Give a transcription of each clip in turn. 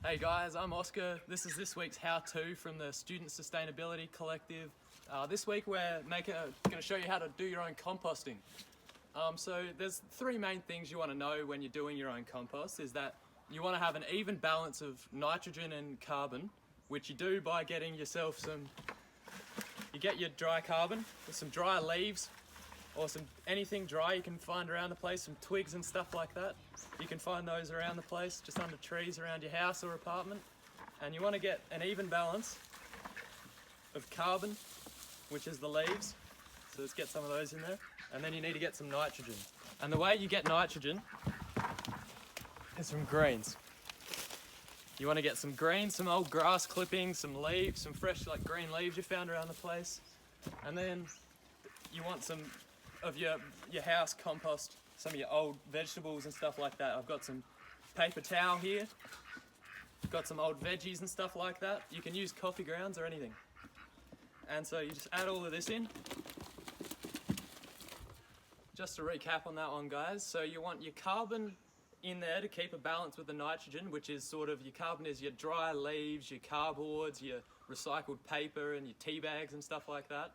Hey guys, I'm Oscar. This is this week's how-to from the Student Sustainability Collective. This week we're going to show you how to do your own composting. So there's three main things you want to know when you're doing your own compost. Is that you want to have an even balance of nitrogen and carbon, which you do by getting yourself you get your dry carbon with some dry leaves or anything dry you can find around the place, some twigs and stuff like that. You can find those around the place, just under trees around your house or apartment. And you want to get an even balance of carbon, which is the leaves. So let's get some of those in there. And then you need to get some nitrogen. And the way you get nitrogen is from greens. You want to get some greens, some old grass clippings, some leaves, some fresh green leaves you found around the place. And then you want some of your house compost, some of your old vegetables and stuff like that. I've got some paper towel here. Got some old veggies and stuff like that. You can use coffee grounds or anything. And so you just add all of this in. Just to recap on that one, guys. So you want your carbon in there to keep a balance with the nitrogen, which is your carbon is your dry leaves, your cardboards, your recycled paper and your tea bags and stuff like that.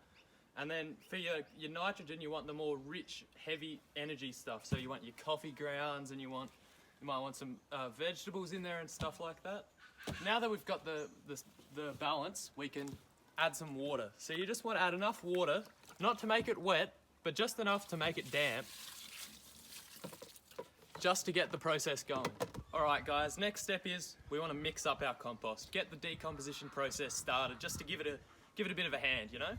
And then for your nitrogen, you want the more rich, heavy energy stuff. So you want your coffee grounds and you might want some vegetables in there and stuff like that. Now that we've got the balance, we can add some water. So you just want to add enough water, not to make it wet, but just enough to make it damp, just to get the process going. All right, guys, next step is we want to mix up our compost, get the decomposition process started, just to give it a bit of a hand, you know?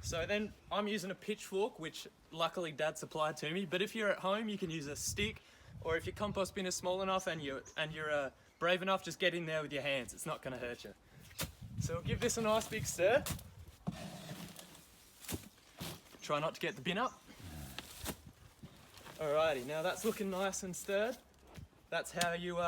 So then I'm using a pitchfork, which luckily Dad supplied to me, but if you're at home, you can use a stick, or if your compost bin is small enough and you're brave enough, just get in there with your hands. It's not gonna hurt you. So we'll give this a nice big stir. Try not to get the bin up. Alrighty, now that's looking nice and stirred. That's how you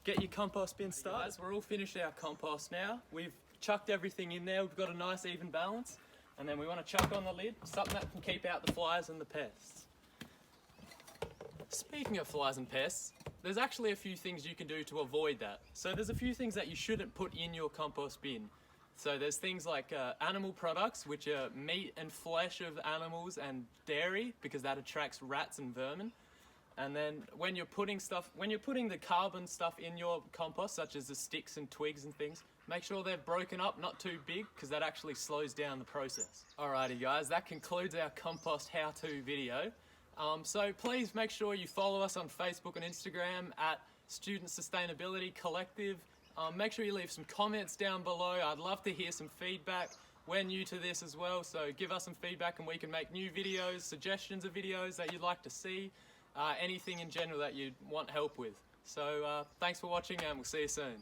get your compost bin started. Guys, we're all finished our compost now. We've chucked everything in there. We've got a nice even balance. And then we want to chuck on the lid, something that can keep out the flies and the pests. Speaking of flies and pests, there's actually a few things you can do to avoid that. So there's a few things that you shouldn't put in your compost bin. So there's things like animal products, which are meat and flesh of animals, and dairy, because that attracts rats and vermin. And then when you're putting the carbon stuff in your compost, such as the sticks and twigs and things, make sure they're broken up, not too big, because that actually slows down the process. Alrighty guys, that concludes our compost how-to video. So please make sure you follow us on Facebook and Instagram at Student Sustainability Collective. Make sure you leave some comments down below. I'd love to hear some feedback. We're new to this as well, so give us some feedback and we can make new videos, suggestions of videos that you'd like to see, anything in general that you'd want help with. So thanks for watching and we'll see you soon.